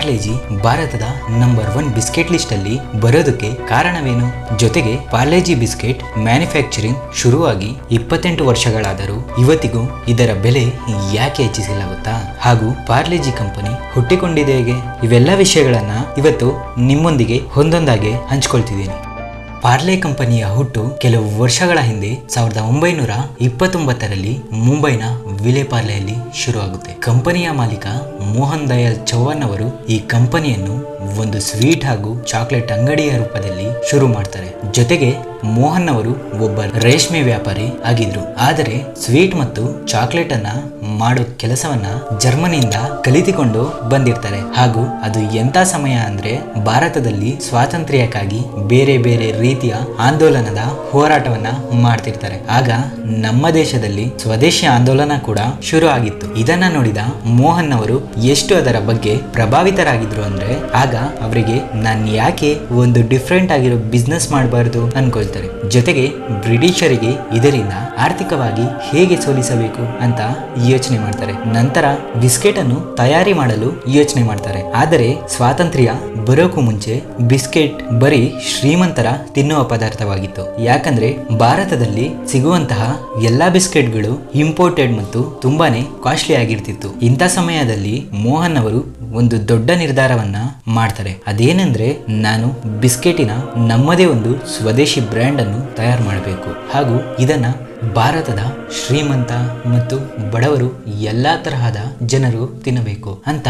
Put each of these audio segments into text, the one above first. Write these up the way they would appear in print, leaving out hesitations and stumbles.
ಪಾರ್ಲೆಜಿ ಭಾರತದ number 1 biscuit list ಅಲ್ಲಿ ಬರೋದಕ್ಕೆ ಕಾರಣವೇನು? ಜೊತೆಗೆ ಪಾರ್ಲೆಜಿ ಬಿಸ್ಕೆಟ್ ಮ್ಯಾನುಫ್ಯಾಕ್ಚರಿಂಗ್ ಶುರುವಾಗಿ 28 ವರ್ಷಗಳಾದರೂ ಇವತ್ತಿಗೂ ಇದರ ಬೆಲೆ ಯಾಕೆ ಹೆಚ್ಚಿಸಿಲ್ಲ ಗೊತ್ತಾ? ಹಾಗೂ ಪಾರ್ಲೆಜಿ ಕಂಪನಿ ಹುಟ್ಟಿಕೊಂಡಿದೆ ಹೇಗೆ? ಇವೆಲ್ಲ ವಿಷಯಗಳನ್ನ ಇವತ್ತು ನಿಮ್ಮೊಂದಿಗೆ ಒಂದೊಂದಾಗಿ ಹಂಚ್ಕೊಳ್ತಿದ್ದೀನಿ. ಪಾರ್ಲೆ ಕಂಪನಿಯ ಹುಟ್ಟು ಕೆಲವು ವರ್ಷಗಳ ಹಿಂದೆ 1929ರಲ್ಲಿ ಮುಂಬೈನ ವಿಲೆ ಪಾರ್ಲೆಯಲ್ಲಿ ಶುರುವಾಗುತ್ತೆ. ಕಂಪನಿಯ ಮಾಲೀಕ ಮೋಹನ್ ದಯಾಳ್ ಚೌಹಾಣ್ ಅವರು ಈ ಕಂಪನಿಯನ್ನು ಒಂದು ಸ್ವೀಟ್ ಹಾಗೂ ಚಾಕ್ಲೇಟ್ ಅಂಗಡಿಯ ರೂಪದಲ್ಲಿ ಶುರು ಮಾಡ್ತಾರೆ. ಜೊತೆಗೆ ಮೋಹನ್ ಅವರು ಒಬ್ಬ ರೇಷ್ಮೆ ವ್ಯಾಪಾರಿ ಆಗಿದ್ರು. ಆದರೆ ಸ್ವೀಟ್ ಮತ್ತು ಚಾಕ್ಲೇಟ್ ಅನ್ನ ಮಾಡೋ ಕೆಲಸವನ್ನ ಜರ್ಮನಿಯಿಂದ ಕಲಿತುಕೊಂಡು ಬಂದಿರ್ತಾರೆ. ಹಾಗೂ ಅದು ಎಂತ ಸಮಯ ಅಂದ್ರೆ ಭಾರತದಲ್ಲಿ ಸ್ವಾತಂತ್ರ್ಯಕ್ಕಾಗಿ ಬೇರೆ ಬೇರೆ ರೀತಿಯ ಆಂದೋಲನದ ಹೋರಾಟವನ್ನ ಮಾಡ್ತಿರ್ತಾರೆ. ಆಗ ನಮ್ಮ ದೇಶದಲ್ಲಿ ಸ್ವದೇಶಿ ಆಂದೋಲನ ಕೂಡ ಶುರು ಆಗಿತ್ತು. ಇದನ್ನ ನೋಡಿದ ಮೋಹನ್ ಅವರು ಎಷ್ಟು ಅದರ ಬಗ್ಗೆ ಪ್ರಭಾವಿತರಾಗಿದ್ರು ಅಂದ್ರೆ ಆಗ ಅವರಿಗೆ ನಾನು ಯಾಕೆ ಒಂದು ಡಿಫ್ರೆಂಟ್ ಆಗಿರೋ ಬಿಸ್ನೆಸ್ ಮಾಡಬಾರ್ದು ಅನ್ಕೊಳ್ತಾರೆ. ಜೊತೆಗೆ ಬ್ರಿಟಿಷರಿಗೆ ಇದರಿಂದ ಆರ್ಥಿಕವಾಗಿ ಹೇಗೆ ಸೋಲಿಸಬೇಕು ಅಂತ ಯೋಚನೆ ಮಾಡ್ತಾರೆ. ನಂತರ ಬಿಸ್ಕೆಟ್ ಅನ್ನು ತಯಾರಿ ಮಾಡಲು ಯೋಚನೆ ಮಾಡ್ತಾರೆ. ಆದರೆ ಸ್ವಾತಂತ್ರ್ಯ ಬರೋಕು ಮುಂಚೆ ಬಿಸ್ಕೆಟ್ ಬರೀ ಶ್ರೀಮಂತರ ತಿನ್ನುವ ಪದಾರ್ಥವಾಗಿತ್ತು. ಯಾಕಂದ್ರೆ ಭಾರತದಲ್ಲಿ ಸಿಗುವಂತಹ ಎಲ್ಲಾ ಬಿಸ್ಕೆಟ್ಗಳು ಇಂಪೋರ್ಟೆಡ್ ಮತ್ತು ತುಂಬಾನೇ ಕಾಸ್ಟ್ಲಿ ಆಗಿರ್ತಿತ್ತು. ಇಂಥ ಸಮಯದಲ್ಲಿ ಮೋಹನ್ ಅವರು ಒಂದು ದೊಡ್ಡ ನಿರ್ಧಾರವನ್ನ ಮಾಡ್ತಾರೆ. ಅದೇನೆಂದ್ರೆ ನಾನು ಬಿಸ್ಕೆಟಿನ ನಮ್ಮದೇ ಒಂದು ಸ್ವದೇಶಿ ಬ್ರ್ಯಾಂಡ್ ಅನ್ನು ತಯಾರು ಮಾಡಬೇಕು ಹಾಗೂ ಇದನ್ನ ಭಾರತದ ಶ್ರೀಮಂತ ಮತ್ತು ಬಡವರು ಎಲ್ಲಾ ತರಹದ ಜನರು ತಿನ್ನಬೇಕು ಅಂತ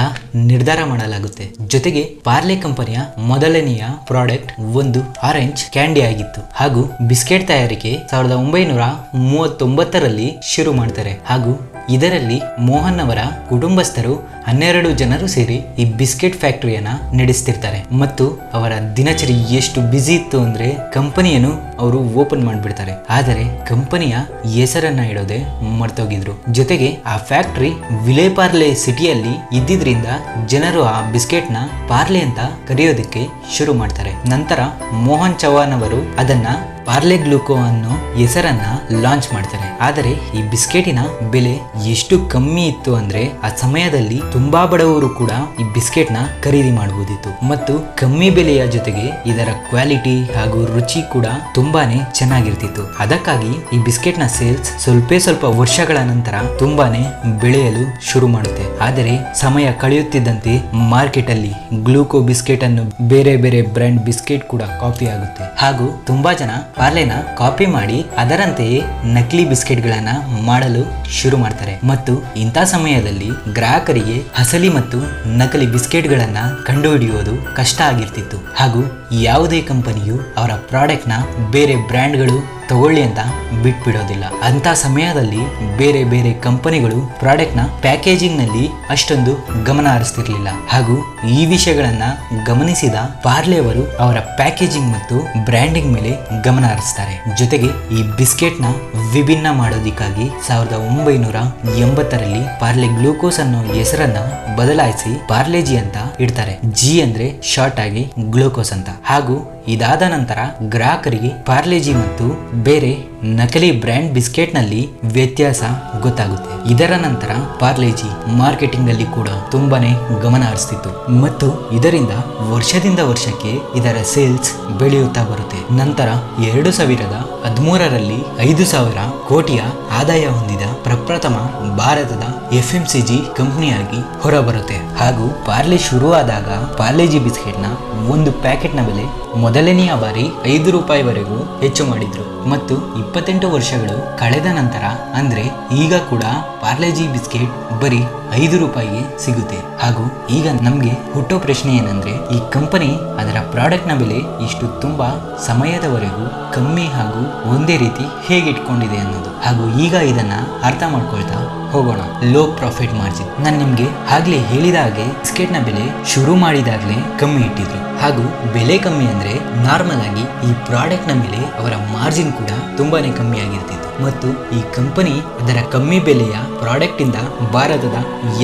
ನಿರ್ಧಾರ ಮಾಡಲಾಗುತ್ತೆ. ಜೊತೆಗೆ ಪಾರ್ಲೆ ಕಂಪನಿಯ ಮೊದಲನೆಯ ಪ್ರಾಡಕ್ಟ್ ಒಂದು ಆರೆಂಜ್ ಕ್ಯಾಂಡಿ ಆಗಿತ್ತು. ಹಾಗೂ ಬಿಸ್ಕೆಟ್ ತಯಾರಿಕೆ 1939ರಲ್ಲಿ ಶುರು ಮಾಡ್ತಾರೆ. ಹಾಗೂ ಇದರಲ್ಲಿ ಮೋಹನ್ ಅವರ ಕುಟುಂಬಸ್ಥರು 12 ಜನರು ಸೇರಿ ಈ ಬಿಸ್ಕೆಟ್ ಫ್ಯಾಕ್ಟರಿಯನ್ನ ನಡೆಸ್ತಿರ್ತಾರೆ. ಮತ್ತು ಅವರ ದಿನಚರಿ ಎಷ್ಟು ಬ್ಯುಸಿ ಇತ್ತು ಅಂದ್ರೆ ಕಂಪನಿಯನ್ನು ಅವರು ಓಪನ್ ಮಾಡ್ಬಿಡ್ತಾರೆ. ಆದರೆ ಕಂಪನಿಯ ಹೆಸರನ್ನ ಇಡೋದೆ ಮರ್ತೋಗಿದ್ರು. ಜೊತೆಗೆ ಆ ಫ್ಯಾಕ್ಟರಿ ವಿಲೆ ಪಾರ್ಲೆ ಸಿಟಿಯಲ್ಲಿ ಇದ್ದಿದ್ರಿಂದ ಜನರು ಆ ಬಿಸ್ಕೆಟ್ ನ ಪಾರ್ಲೆ ಅಂತ ಕರೆಯೋದಕ್ಕೆ ಶುರು ಮಾಡ್ತಾರೆ. ನಂತರ ಮೋಹನ್ ಚೌಹಾಣ್ ಅವರು ಅದನ್ನ ಪಾರ್ಲೆ ಗ್ಲೂಕೋ ಅನ್ನೋ ಹೆಸರನ್ನ ಲಾಂಚ್ ಮಾಡ್ತಾರೆ. ಆದರೆ ಈ ಬಿಸ್ಕೆಟಿನ ಬೆಲೆ ಎಷ್ಟು ಕಮ್ಮಿ ಇತ್ತು ಅಂದ್ರೆ ಆ ಸಮಯದಲ್ಲಿ ತುಂಬಾ ಬಡವರು ಕೂಡ ಈ ಬಿಸ್ಕೆಟ್ ನ ಖರೀದಿ ಮಾಡಬಹುದಿತ್ತು. ಮತ್ತು ಕಮ್ಮಿ ಬೆಲೆಯ ಜೊತೆಗೆ ಇದರ ಕ್ವಾಲಿಟಿ ಹಾಗೂ ರುಚಿ ಕೂಡ ತುಂಬಾನೇ ಚೆನ್ನಾಗಿರ್ತಿತ್ತು. ಅದಕ್ಕಾಗಿ ಈ ಬಿಸ್ಕೆಟ್ ನ ಸೇಲ್ಸ್ ಸ್ವಲ್ಪ ವರ್ಷಗಳ ನಂತರ ತುಂಬಾನೇ ಬೆಳೆಯಲು ಶುರು ಮಾಡುತ್ತೆ. ಆದರೆ ಸಮಯ ಕಳೆಯುತ್ತಿದ್ದಂತೆ ಮಾರ್ಕೆಟ್ ಅಲ್ಲಿ ಗ್ಲೂಕೋ ಬಿಸ್ಕೆಟ್ ಅನ್ನು ಬೇರೆ ಬೇರೆ ಬ್ರ್ಯಾಂಡ್ ಬಿಸ್ಕೆಟ್ ಕೂಡ ಕಾಪಿ ಆಗುತ್ತೆ. ಹಾಗೂ ತುಂಬಾ ಜನ ಪಾರ್ಲೆನ ಕಾಪಿ ಮಾಡಿ ಅದರಂತೆಯೇ ನಕಲಿ ಬಿಸ್ಕೆಟ್ ಗಳನ್ನ ಮಾಡಲು ಶುರು ಮಾಡ್ತಾರೆ. ಮತ್ತು ಇಂಥ ಸಮಯದಲ್ಲಿ ಗ್ರಾಹಕರಿಗೆ ಅಸಲಿ ಮತ್ತು ನಕಲಿ ಬಿಸ್ಕೆಟ್ ಗಳನ್ನ ಕಂಡುಹಿಡಿಯುವುದು ಕಷ್ಟ ಆಗಿರ್ತಿತ್ತು. ಹಾಗೂ ಯಾವುದೇ ಕಂಪನಿಯು ಅವರ ಪ್ರಾಡಕ್ಟ್ ನ ಬೇರೆ ಬ್ರ್ಯಾಂಡ್ಗಳು ತಗೊಳ್ಳಿ ಅಂತ ಬಿಟ್ಬಿಡೋದಿಲ್ಲ. ಅಂತ ಸಮಯದಲ್ಲಿ ಬೇರೆ ಬೇರೆ ಕಂಪನಿಗಳು ಪ್ರಾಡಕ್ಟ್ ನ ಪ್ಯಾಕೇಜಿಂಗ್ ನಲ್ಲಿ ಅಷ್ಟೊಂದು ಗಮನ ಹರಿಸ್ತಿರ್ಲಿಲ್ಲ. ಹಾಗೂ ಈ ವಿಷಯಗಳನ್ನ ಗಮನಿಸಿದ ಪಾರ್ಲೆ ಅವರು ಅವರ ಪ್ಯಾಕೇಜಿಂಗ್ ಮತ್ತು ಬ್ರ್ಯಾಂಡಿಂಗ್ ಮೇಲೆ ಗಮನ ಹರಿಸ್ತಾರೆ. ಜೊತೆಗೆ ಈ ಬಿಸ್ಕೆಟ್ ನ ವಿಭಿನ್ನ ಮಾಡೋದಕ್ಕಾಗಿ 1980ರಲ್ಲಿ ಪಾರ್ಲೆ ಗ್ಲೂಕೋಸ್ ಅನ್ನೋ ಹೆಸರನ್ನ ಬದಲಾಯಿಸಿ ಪಾರ್ಲೆಜಿ ಅಂತ ಇಡ್ತಾರೆ. ಜಿ ಅಂದ್ರೆ ಶಾರ್ಟ್ ಆಗಿ ಗ್ಲೂಕೋಸ್ ಅಂತ. ಹಾಗೂ ಇದಾದ ನಂತರ ಗ್ರಾಹಕರಿಗೆ ಪಾರ್ಲೆಜಿ ಮತ್ತು ಬೇರೆ ನಕಲಿ ಬ್ರ್ಯಾಂಡ್ ಬಿಸ್ಕೆಟ್ ನಲ್ಲಿ ವ್ಯತ್ಯಾಸ ಗೊತ್ತಾಗುತ್ತೆ. ಇದರ ನಂತರ ಪಾರ್ಲೆಜಿ ಮಾರ್ಕೆಟಿಂಗ್ ನಲ್ಲಿ ಕೂಡ ತುಂಬಾನೇ ಗಮನ ಹರಿಸ್ತಿತ್ತು. ಮತ್ತು ಇದರಿಂದ ವರ್ಷದಿಂದ ವರ್ಷಕ್ಕೆ ಇದರ ಸೇಲ್ಸ್ ಬೆಳೆಯುತ್ತಾ ಬರುತ್ತೆ. ನಂತರ 2013ರಲ್ಲಿ 5,000 ಕೋಟಿಯ ಆದಾಯ ಹೊಂದಿದ ಪ್ರಪ್ರಥಮ ಭಾರತದ FMCG ಕಂಪನಿಯಾಗಿ ಹೊರಬರುತ್ತೆ. ಹಾಗೂ ಪಾರ್ಲೆ ಶುರುವಾದಾಗ ಪಾರ್ಲೆಜಿ ಬಿಸ್ಕೆಟ್ ನ ಒಂದು ಪ್ಯಾಕೆಟ್ ನ ಬೆಲೆ ಮೊದಲನೆಯ ಬಾರಿ 5 ರೂಪಾಯಿವರೆಗೂ ಹೆಚ್ಚು ಮಾಡಿದ್ರು. ಮತ್ತು 28 ವರ್ಷಗಳು ಕಳೆದ ನಂತರ ಅಂದ್ರೆ ಈಗ ಕೂಡ ಪಾರ್ಲೆಜಿ ಬಿಸ್ಕೆಟ್ ಬರೀ 5 ರೂಪಾಯಿಗೆ ಸಿಗುತ್ತೆ. ಹಾಗೂ ಈಗ ನಮ್ಗೆ ಹುಟ್ಟೋ ಪ್ರಶ್ನೆ ಏನಂದ್ರೆ ಈ ಕಂಪನಿ ಅದರ ಪ್ರಾಡಕ್ಟ್ ನ ಬೆಲೆ ಇಷ್ಟು ತುಂಬಾ ಸಮಯದವರೆಗೂ ಕಮ್ಮಿ ಹಾಗೂ ಒಂದೇ ರೀತಿ ಹೇಗೆ ಇಟ್ಕೊಂಡಿದೆ ಅನ್ನೋದು. ಹಾಗೂ ಈಗ ಇದನ್ನ ಅರ್ಥ ಮಾಡ್ಕೊಳ್ತಾ ಹೋಗೋಣ. Low profit margin. ನಾನು ನಿಮ್ಗೆ ಆಗ್ಲೇ ಹೇಳಿದ ಹಾಗೆ ಬಿಸ್ಕೆಟ್ ನ ಬೆಲೆ ಶುರು ಮಾಡಿದಾಗ್ಲೇ ಕಮ್ಮಿ ಇಟ್ಟಿದ್ರು. ಹಾಗೂ ಬೆಲೆ ಕಮ್ಮಿ ಅಂದ್ರೆ ನಾರ್ಮಲ್ ಆಗಿ ಈ ಪ್ರಾಡಕ್ಟ್ ನ ಮೇಲೆ ಅವರ ಮಾರ್ಜಿನ್ ಕೂಡ ತುಂಬಾನೇ ಕಮ್ಮಿ ಆಗಿರ್ತಿತ್ತು. ಮತ್ತು ಈ ಕಂಪನಿ ಅದರ ಕಮ್ಮಿ ಬೆಲೆಯ ಪ್ರಾಡಕ್ಟ್ ಇಂದ ಭಾರತದ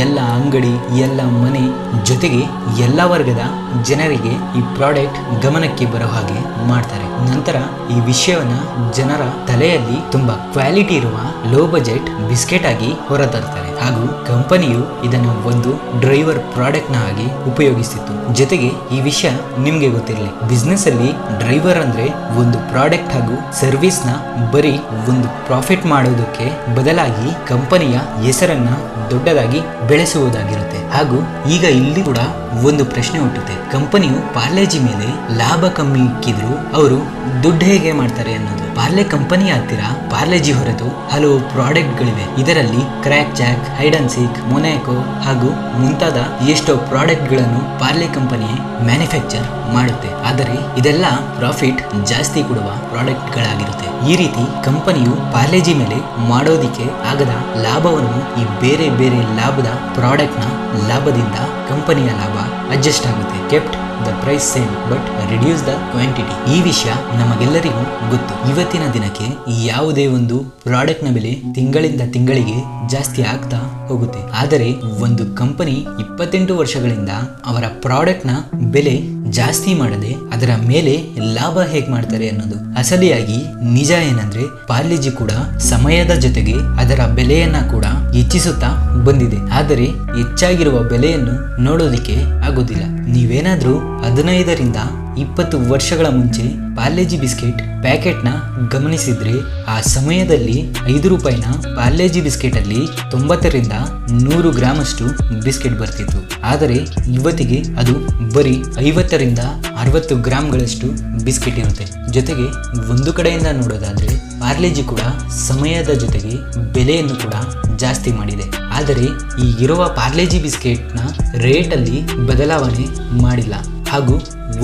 ಎಲ್ಲ ಅಂಗಡಿ, ಎಲ್ಲ ಮನೆ, ಜೊತೆಗೆ ಎಲ್ಲ ವರ್ಗದ ಜನರಿಗೆ ಈ ಪ್ರಾಡಕ್ಟ್ ಗಮನಕ್ಕೆ ಬರೋ ಹಾಗೆ ಮಾಡ್ತಾರೆ. ನಂತರ ಈ ವಿಷಯವನ್ನ ಜನರ ತಲೆಯಲ್ಲಿ ತುಂಬಾ ಕ್ವಾಲಿಟಿ ಇರುವ ಲೋ ಬಜೆಟ್ ಬಿಸ್ಕೆಟ್ ಆಗಿ ಹೊರತರ್ತಾರೆ. ಹಾಗೂ ಕಂಪನಿಯು ಇದನ್ನು ಒಂದು ಡ್ರೈವರ್ ಪ್ರಾಡಕ್ಟ್ ನ ಆಗಿ ಉಪಯೋಗಿಸಿತ್ತು. ಜೊತೆಗೆ ಈ ವಿಷಯ ನಿಮ್ಗೆ ಗೊತ್ತಿರಲಿ, ಬಿಸ್ನೆಸ್ ಅಲ್ಲಿ ಡ್ರೈವರ್ ಅಂದ್ರೆ ಒಂದು ಪ್ರಾಡಕ್ಟ್ ಹಾಗೂ ಸರ್ವಿಸ್ ನ ಬರೀ ಒಂದು ಪ್ರಾಫಿಟ್ ಮಾಡೋದಕ್ಕೆ ಬದಲಾಗಿ ಕಂಪನಿಯ ಹೆಸರನ್ನ ದೊಡ್ಡದಾಗಿ ಬೆಳೆಸುವುದಾಗಿರುತ್ತೆ. ಹಾಗೂ ಈಗ ಇಲ್ಲಿ ಕೂಡ ಒಂದು ಪ್ರಶ್ನೆ ಹುಟ್ಟುತ್ತೆ, ಕಂಪನಿಯು ಪಾರ್ಲೆಜಿ ಮೇಲೆ ಲಾಭ ಕಮ್ಮಿ ಇಕ್ಕಿದ್ರು ಅವರು ದುಡ್ಡು ಹೇಗೆ ಮಾಡ್ತಾರೆ ಅನ್ನೋದು. ಪಾರ್ಲೆ ಕಂಪನಿಯ ಹತ್ತಿರ ಪಾರ್ಲೆಜಿ ಹೊರತು ಹಲವು ಪ್ರಾಡಕ್ಟ್ ಗಳಿವೆ. ಇದರಲ್ಲಿ crack Jack, hide and seek, Monaco ಹಾಗೂ ಮುಂತಾದ ಎಷ್ಟೋ ಪ್ರಾಡಕ್ಟ್ ಗಳನ್ನು ಪಾರ್ಲೆ ಕಂಪನಿಯೇ ಮ್ಯಾನುಫ್ಯಾಕ್ಚರ್ ಮಾಡುತ್ತೆ. ಆದರೆ ಇದೆಲ್ಲ ಪ್ರಾಫಿಟ್ ಜಾಸ್ತಿ ಕೊಡುವ ಪ್ರಾಡಕ್ಟ್ ಗಳಾಗಿರುತ್ತೆ. ಈ ರೀತಿ ಕಂಪನಿಯು ಪಾರ್ಲೆಜಿ ಮೇಲೆ ಮಾಡೋದಿಕ್ಕೆ ಆಗದ ಲಾಭವನ್ನು ಈ ಬೇರೆ ಬೇರೆ ಲಾಭದ ಪ್ರಾಡಕ್ಟ್ ನ ಲಾಭದಿಂದ ಕಂಪನಿಯ ಲಾಭ ಅಡ್ಜಸ್ಟ್ ಆಗುತ್ತೆ. Kept the price same but reduce the quantity. ಈ ವಿಷಯ ನಮಗೆಲ್ಲರಿಗೂ ಗೊತ್ತು. ಇವತ್ತಿನ ದಿನಕ್ಕೆ ಯಾವುದೇ ಒಂದು ಪ್ರಾಡಕ್ಟ್ ನ ಬೆಲೆ ತಿಂಗಳಿಂದ ತಿಂಗಳಿಗೆ ಜಾಸ್ತಿ ಆಗ್ತಾ ಹೋಗುತ್ತೆ. ಆದರೆ ಒಂದು ಕಂಪನಿ 28 ವರ್ಷಗಳಿಂದ ಅವರ ಪ್ರಾಡಕ್ಟ್ ನ ಬೆಲೆ ಜಾಸ್ತಿ ಮಾಡದೆ ಅದರ ಮೇಲೆ ಲಾಭ ಹೇಗೆ ಮಾಡ್ತಾರೆ ಅನ್ನೋದು ಅಸಲಿಯಾಗಿ ನಿಜ. ಏನಂದ್ರೆ ಪಾರ್ಲೆಜಿ ಕೂಡ ಸಮಯದ ಜೊತೆಗೆ ಅದರ ಬೆಲೆಯನ್ನ ಕೂಡ ಹೆಚ್ಚಿಸುತ್ತಾ ಬಂದಿದೆ. ಆದರೆ ಹೆಚ್ಚಾಗಿರುವ ಬೆಲೆಯನ್ನು ನೋಡೋದಿಕ್ಕೆ ಆಗೋದಿಲ್ಲ. ನೀವೇನಾದ್ರೂ 15ರಿಂದ 20 ವರ್ಷಗಳ ಮುಂಚೆ ಪಾರ್ಲೆಜಿ ಬಿಸ್ಕೆಟ್ ಪ್ಯಾಕೆಟ್ ನ ಗಮನಿಸಿದ್ರೆ ಆ ಸಮಯದಲ್ಲಿ 5 ರೂಪಾಯಿನ ಪಾರ್ಲೆಜಿ ಬಿಸ್ಕೆಟ್ ಅಲ್ಲಿ 90ರಿಂದ 100 ಗ್ರಾಮ್ ಅಷ್ಟು ಬಿಸ್ಕೆಟ್ ಬರ್ತಿತ್ತು. ಆದರೆ ಇವತ್ತಿಗೆ ಅದು ಬರೀ 50ರಿಂದ 60 ಗ್ರಾಮ್ಗಳಷ್ಟು ಬಿಸ್ಕೆಟ್ ಇರುತ್ತೆ. ಜೊತೆಗೆ ಒಂದು ಕಡೆಯಿಂದ ನೋಡೋದಾದ್ರೆ ಪಾರ್ಲೆಜಿ ಕೂಡ ಸಮಯದ ಜೊತೆಗೆ ಬೆಲೆಯನ್ನು ಕೂಡ ಜಾಸ್ತಿ ಮಾಡಿದೆ. ಆದರೆ ಈಗಿರುವ ಪಾರ್ಲೆಜಿ ಬಿಸ್ಕೆಟ್ ನ ರೇಟ್ ಅಲ್ಲಿ ಬದಲಾವಣೆ ಮಾಡಿಲ್ಲ. ಹಾಗೂ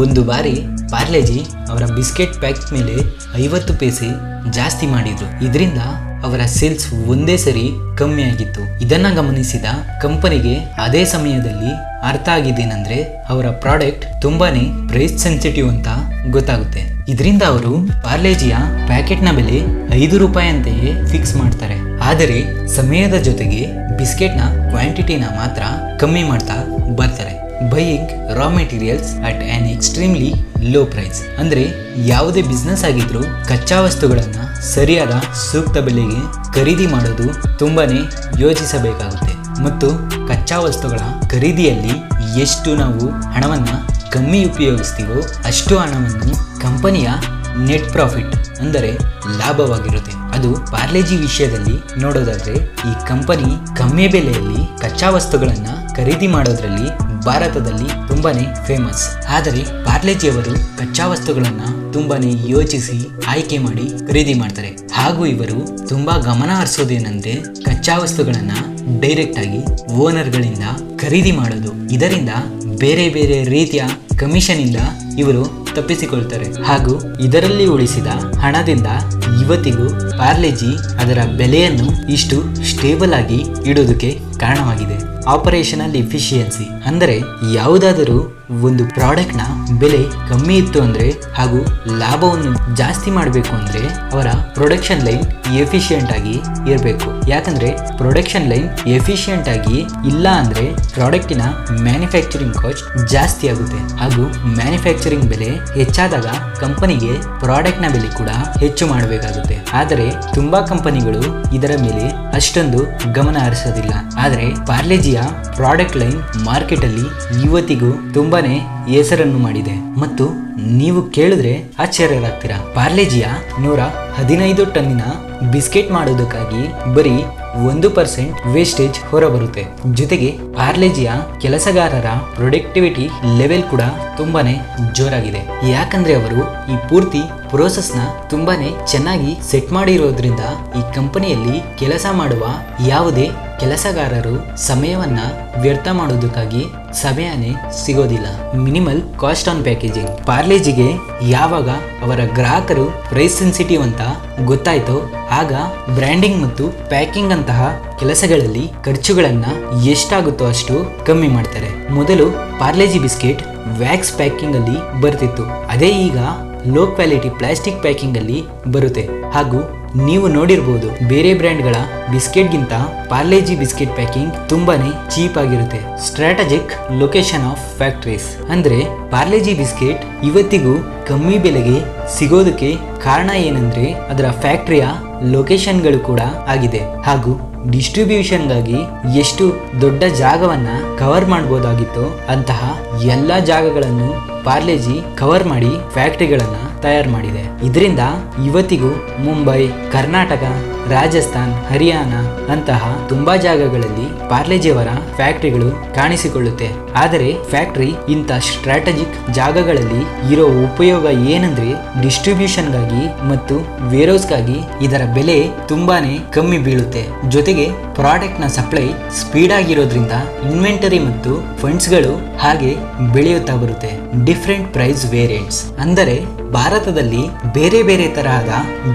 ಒಂದು ಬಾರಿ ಪಾರ್ಲೆಜಿ ಅವರ ಬಿಸ್ಕೆಟ್ ಪ್ಯಾಕ್ ಮೇಲೆ 50 ಪೈಸೆ ಜಾಸ್ತಿ ಮಾಡಿದ್ರು. ಇದರಿಂದ ಅವರ ಸೇಲ್ಸ್ ಒಂದೇ ಸರಿ ಕಮ್ಮಿ ಆಗಿತ್ತು. ಇದನ್ನ ಗಮನಿಸಿದ ಕಂಪನಿಗೆ ಅದೇ ಸಮಯದಲ್ಲಿ ಅರ್ಥ ಆಗಿದ್ದೇನೆಂದ್ರೆ ಅವರ ಪ್ರಾಡಕ್ಟ್ ತುಂಬಾನೇ ಪ್ರೈಸ್ ಸೆನ್ಸಿಟಿವ್ ಅಂತ ಗೊತ್ತಾಗುತ್ತೆ. ಇದರಿಂದ ಅವರು ಪಾರ್ಲೆಜಿಯ ಪ್ಯಾಕೆಟ್ ನ ಬೆಲೆ 5 ರೂಪಾಯಿ ಅಂತೆಯೇ ಫಿಕ್ಸ್ ಮಾಡ್ತಾರೆ. ಆದರೆ ಸಮಯದ ಜೊತೆಗೆ ಬಿಸ್ಕೆಟ್ ನ ಕ್ವಾಂಟಿಟಿನ ಮಾತ್ರ ಕಮ್ಮಿ ಮಾಡ್ತಾ ಬರ್ತಾರೆ. Buying raw materials at an extremely low price. ಅಂದ್ರೆ ಯಾವುದೇ ಬಿಸ್ನೆಸ್ ಆಗಿದ್ರು ಕಚ್ಚಾ ವಸ್ತುಗಳನ್ನ ಸರಿಯಾದ ಸೂಕ್ತ ಬೆಲೆಗೆ ಖರೀದಿ ಮಾಡೋದು ತುಂಬಾನೇ ಯೋಚಿಸಬೇಕಾಗುತ್ತೆ. ಮತ್ತು ಕಚ್ಚಾ ವಸ್ತುಗಳ ಖರೀದಿಯಲ್ಲಿ ಎಷ್ಟು ನಾವು ಹಣವನ್ನ ಕಮ್ಮಿ ಉಪಯೋಗಿಸ್ತೀವೋ ಅಷ್ಟು ಹಣವನ್ನು ಕಂಪನಿಯ ನೆಟ್ ಪ್ರಾಫಿಟ್ ಅಂದರೆ ಲಾಭವಾಗಿರುತ್ತೆ. ಅದು ಪಾರ್ಲೆಜಿ ವಿಷಯದಲ್ಲಿ ನೋಡೋದಾದ್ರೆ ಈ ಕಂಪನಿ ಕಮ್ಮಿ ಬೆಲೆಯಲ್ಲಿ ಕಚ್ಚಾ ವಸ್ತುಗಳನ್ನ ಖರೀದಿ ಮಾಡೋದ್ರಲ್ಲಿ ಭಾರತದಲ್ಲಿ ತುಂಬಾನೇ ಫೇಮಸ್. ಆದರೆ ಪಾರ್ಲೆಜಿ ಅವರು ಕಚ್ಚಾ ವಸ್ತುಗಳನ್ನ ತುಂಬಾನೇ ಯೋಚಿಸಿ ಆಯ್ಕೆ ಮಾಡಿ ಖರೀದಿ ಮಾಡ್ತಾರೆ. ಹಾಗೂ ಇವರು ತುಂಬಾ ಗಮನ ಹರಿಸೋದೇನೆಂದ್ರೆ ಕಚ್ಚಾ ವಸ್ತುಗಳನ್ನ ಡೈರೆಕ್ಟ್ ಆಗಿ ಓನರ್ ಗಳಿಂದ ಖರೀದಿ ಮಾಡೋದು. ಇದರಿಂದ ಬೇರೆ ಬೇರೆ ರೀತಿಯ ಕಮಿಷನ್ ಇಂದ ಇವರು ತಪ್ಪಿಸಿಕೊಳ್ತಾರೆ. ಹಾಗೂ ಇದರಲ್ಲಿ ಉಳಿಸಿದ ಹಣದಿಂದ ಇವತ್ತಿಗೂ ಪಾರ್ಲೆಜಿ ಅದರ ಬೆಲೆಯನ್ನು ಇಷ್ಟು ಸ್ಟೇಬಲ್ ಆಗಿ ಇಡೋದಕ್ಕೆ ಕಾರಣವಾಗಿದೆ. ಆಪರೇಷನಲ್ ಎಫಿಷಿಯನ್ಸಿ ಅಂದರೆ ಯಾವುದಾದರೂ ಒಂದು ಪ್ರಾಡಕ್ಟ್ ನ ಬೆಲೆ ಕಮ್ಮಿ ಇತ್ತು ಅಂದ್ರೆ ಹಾಗೂ ಲಾಭವನ್ನು ಜಾಸ್ತಿ ಮಾಡಬೇಕು ಅಂದ್ರೆ ಅವರ ಪ್ರೊಡಕ್ಷನ್ ಲೈನ್ ಎಫಿಷಿಯಂಟ್ ಆಗಿ ಇರಬೇಕು. ಯಾಕಂದ್ರೆ ಪ್ರೊಡಕ್ಷನ್ ಲೈನ್ ಎಫಿಷಿಯಂಟ್ ಆಗಿ ಇಲ್ಲ ಅಂದ್ರೆ ಪ್ರಾಡಕ್ಟಿನ ಮ್ಯಾನುಫ್ಯಾಕ್ಚರಿಂಗ್ ಕಾಸ್ಟ್ ಜಾಸ್ತಿ ಆಗುತ್ತೆ. ಹಾಗೂ ಮ್ಯಾನುಫ್ಯಾಕ್ಚರಿಂಗ್ ಬೆಲೆ ಹೆಚ್ಚಾದಾಗ ಕಂಪನಿಗೆ ಪ್ರಾಡಕ್ಟ್ ನ ಬೆಲೆ ಕೂಡ ಹೆಚ್ಚು ಮಾಡಬೇಕಾಗುತ್ತೆ. ಆದರೆ ತುಂಬಾ ಕಂಪನಿಗಳು ಇದರ ಮೇಲೆ ಅಷ್ಟೊಂದು ಗಮನ ಹರಿಸೋದಿಲ್ಲ. ಆದರೆ ಪಾರ್ಲೆಜಿಯ ಪ್ರಾಡಕ್ಟ್ ಲೈನ್ ಮಾರ್ಕೆಟ್ ಅಲ್ಲಿ ಇವತ್ತಿಗೂ ತುಂಬಾನೇ ಹೆಸರನ್ನು ಮಾಡಿದೆ. ಮತ್ತು ನೀವು ಕೇಳಿದ್ರೆ ಆಶ್ಚರ್ಯರಾಗ್ತೀರಾ, ಪಾರ್ಲೆಜಿಯ 115 ಟನ್ನಿನ ಬಿಸ್ಕೆಟ್ ಮಾಡೋದಕ್ಕಾಗಿ ಬರೀ 1% ವೇಸ್ಟೇಜ್ ಹೊರಬರುತ್ತೆ. ಜೊತೆಗೆ ಪಾರ್ಲೆಜಿಯ ಕೆಲಸಗಾರರ ಪ್ರೊಡಕ್ಟಿವಿಟಿ ಲೆವೆಲ್ ಕೂಡ ತುಂಬಾನೇ ಜೋರಾಗಿದೆ. ಯಾಕಂದ್ರೆ ಅವರು ಈ ಪೂರ್ತಿ ಪ್ರೋಸೆಸ್ ನ ತುಂಬಾನೇ ಚೆನ್ನಾಗಿ ಸೆಟ್ ಮಾಡಿರೋದ್ರಿಂದ ಈ ಕಂಪನಿಯಲ್ಲಿ ಕೆಲಸ ಮಾಡುವ ಯಾವುದೇ ಕೆಲಸಗಾರರು ಸಮಯವನ್ನ ವ್ಯರ್ಥ ಮಾಡೋದಕ್ಕಾಗಿ ಸಮಯನೇ ಸಿಗೋದಿಲ್ಲ. Minimal cost on packaging. ಪಾರ್ಲೆಜಿಗೆ ಯಾವಾಗ ಅವರ ಗ್ರಾಹಕರು ಪ್ರೈಸ್ ಸೆನ್ಸಿಟಿವ್ ಅಂತ ಗೊತ್ತಾಯ್ತೋ ಆಗ ಬ್ರ್ಯಾಂಡಿಂಗ್ ಮತ್ತು ಪ್ಯಾಕಿಂಗ್ ಅಂತಹ ಕೆಲಸಗಳಲ್ಲಿ ಖರ್ಚುಗಳನ್ನ ಎಷ್ಟಾಗುತ್ತೋ ಅಷ್ಟು ಕಮ್ಮಿ ಮಾಡ್ತಾರೆ. ಮೊದಲು ಪಾರ್ಲೆಜಿ ಬಿಸ್ಕೆಟ್ ವ್ಯಾಕ್ಸ್ ಪ್ಯಾಕಿಂಗ್ ಅಲ್ಲಿ ಬರ್ತಿತ್ತು. ಅದೇ ಈಗ ಲೋ ಕ್ವಾಲಿಟಿ ಪ್ಲಾಸ್ಟಿಕ್ ಪ್ಯಾಕಿಂಗ್ ಅಲ್ಲಿ ಬರುತ್ತೆ. ಹಾಗೂ ನೀವು ನೋಡಿರ್ಬೋದು ಬೇರೆ ಬ್ರ್ಯಾಂಡ್ಗಳ ಬಿಸ್ಕೆಟ್ಗಿಂತ ಪಾರ್ಲೆಜಿ ಬಿಸ್ಕೆಟ್ ಪ್ಯಾಕಿಂಗ್ ತುಂಬಾನೇ ಚೀಪ್ ಆಗಿರುತ್ತೆ. ಸ್ಟ್ರಾಟಜಿಕ್ ಲೊಕೇಶನ್ ಆಫ್ ಫ್ಯಾಕ್ಟರೀಸ್ ಅಂದ್ರೆ ಪಾರ್ಲೆಜಿ ಬಿಸ್ಕೆಟ್ ಇವತ್ತಿಗೂ ಕಮ್ಮಿ ಬೆಲೆಗೆ ಸಿಗೋದಕ್ಕೆ ಕಾರಣ ಏನಂದ್ರೆ ಅದರ ಫ್ಯಾಕ್ಟರಿಯ ಲೊಕೇಶನ್ಗಳು ಕೂಡ ಆಗಿದೆ. ಹಾಗೂ ಡಿಸ್ಟ್ರಿಬ್ಯೂಷನ್ಗಾಗಿ ಎಷ್ಟು ದೊಡ್ಡ ಜಾಗವನ್ನ ಕವರ್ ಮಾಡಬಹುದಾಗಿತ್ತು ಅಂತಹ ಎಲ್ಲ ಜಾಗಗಳನ್ನು ಪಾರ್ಲೆಜಿ ಕವರ್ ಮಾಡಿ ಫ್ಯಾಕ್ಟರಿಗಳನ್ನ ತಯಾರು ಮಾಡಿದೆ. ಇದರಿಂದ ಇವತ್ತಿಗೂ ಮುಂಬೈ, ಕರ್ನಾಟಕ, ರಾಜಸ್ಥಾನ್, ಹರಿಯಾಣ ಅಂತಹ ತುಂಬಾ ಜಾಗಗಳಲ್ಲಿ ಪಾರ್ಲೆಜಿ ಅವರ ಫ್ಯಾಕ್ಟರಿಗಳು ಕಾಣಿಸಿಕೊಳ್ಳುತ್ತೆ. ಆದರೆ ಫ್ಯಾಕ್ಟರಿ ಇಂಥ ಸ್ಟ್ರಾಟಜಿಕ್ ಜಾಗಗಳಲ್ಲಿ ಇರೋ ಉಪಯೋಗ ಏನಂದ್ರೆ ಡಿಸ್ಟ್ರಿಬ್ಯೂಷನ್ಗಾಗಿ ಮತ್ತು ವೇರ್ಹೌಸ್ಗಾಗಿ ಇದರ ಬೆಲೆ ತುಂಬಾನೇ ಕಮ್ಮಿ ಬೀಳುತ್ತೆ. ಜೊತೆಗೆ ಪ್ರಾಡಕ್ಟ್ ನ ಸಪ್ಲೈ ಸ್ಪೀಡ್ ಆಗಿರೋದ್ರಿಂದ ಇನ್ವೆಂಟರಿ ಮತ್ತು ಫಂಡ್ಸ್ ಗಳು ಹಾಗೆ ಬೆಳೆಯುತ್ತಾ ಬರುತ್ತೆ. ಡಿಫರೆಂಟ್ ಪ್ರೈಸ್ ವೇರಿಯಂಟ್ಸ್ ಅಂದರೆ ಭಾರತದಲ್ಲಿ ಬೇರೆ ಬೇರೆ ತರಹದ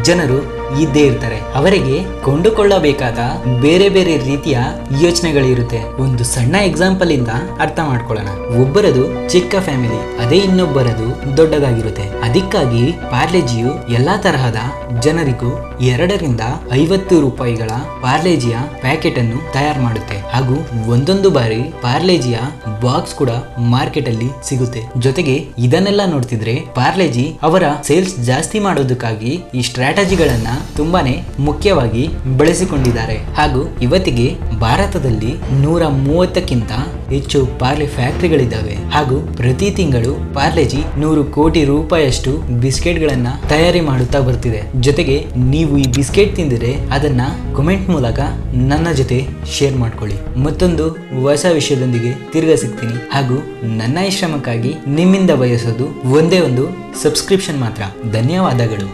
ಜನರು ಇದ್ದೇ ಇರ್ತಾರೆ. ಅವರಿಗೆ ಕೊಂಡುಕೊಳ್ಳಬೇಕಾದ ಬೇರೆ ಬೇರೆ ರೀತಿಯ ಯೋಚನೆಗಳಿರುತ್ತೆ. ಒಂದು ಸಣ್ಣ ಎಕ್ಸಾಂಪಲ್ ಇಂದ ಅರ್ಥ ಮಾಡ್ಕೊಳ್ಳೋಣ. ಒಬ್ಬರದು ಚಿಕ್ಕ ಫ್ಯಾಮಿಲಿ, ಅದೇ ಇನ್ನೊಬ್ಬರದು ದೊಡ್ಡದಾಗಿರುತ್ತೆ. ಅದಕ್ಕಾಗಿ ಪಾರ್ಲೆಜಿಯು ಎಲ್ಲಾ ತರಹದ ಜನರಿಗೂ 2 ರಿಂದ 50 ರೂಪಾಯಿಗಳ ಪಾರ್ಲೆಜಿಯ ಪ್ಯಾಕೆಟ್ ಅನ್ನು ತಯಾರು ಮಾಡುತ್ತೆ. ಹಾಗೂ ಒಂದೊಂದು ಬಾರಿ ಪಾರ್ಲೆಜಿಯ ಬಾಕ್ಸ್ ಕೂಡ ಮಾರ್ಕೆಟ್ ಅಲ್ಲಿ ಸಿಗುತ್ತೆ. ಜೊತೆಗೆ ಇದನ್ನೆಲ್ಲ ನೋಡ್ತಿದ್ರೆ ಪಾರ್ಲೆಜಿ ಅವರ ಸೇಲ್ಸ್ ಜಾಸ್ತಿ ಮಾಡೋದಕ್ಕಾಗಿ ಈ ಸ್ಟ್ರಾಟಜಿಗಳನ್ನ ತುಂಬಾನೇ ಮುಖ್ಯವಾಗಿ ಬಳಸಿಕೊಂಡಿದ್ದಾರೆ. ಹಾಗೂ ಇವತ್ತಿಗೆ ಭಾರತದಲ್ಲಿ 130ಕ್ಕಿಂತ ಹೆಚ್ಚು ಪಾರ್ಲೆ ಫ್ಯಾಕ್ಟರಿಗಳಿದ್ದಾವೆ. ಹಾಗೂ ಪ್ರತಿ ತಿಂಗಳು ಪಾರ್ಲೆಜಿ 100 ಕೋಟಿ ರೂಪಾಯಿಯಷ್ಟು ಬಿಸ್ಕೆಟ್ ಗಳನ್ನ ತಯಾರಿ ಮಾಡುತ್ತಾ ಬರ್ತಿದೆ. ಜೊತೆಗೆ ನೀವು ಈ ಬಿಸ್ಕೆಟ್ ತಿಂದಿದ್ರೆ ಅದನ್ನ ಕಮೆಂಟ್ ಮೂಲಕ ನನ್ನ ಜೊತೆ ಶೇರ್ ಮಾಡ್ಕೊಳ್ಳಿ. ಮತ್ತೊಂದು ಹೊಸ ವಿಷಯದೊಂದಿಗೆ ತಿರ್ಗಾ ಸಿಗ್ತೀನಿ. ಹಾಗೂ ನನ್ನ ಈ ಶ್ರಮಕ್ಕಾಗಿ ನಿಮ್ಮಿಂದ ಬಯಸೋದು ಒಂದೇ ಒಂದು ಸಬ್ಸ್ಕ್ರಿಪ್ಷನ್ ಮಾತ್ರ. ಧನ್ಯವಾದಗಳು.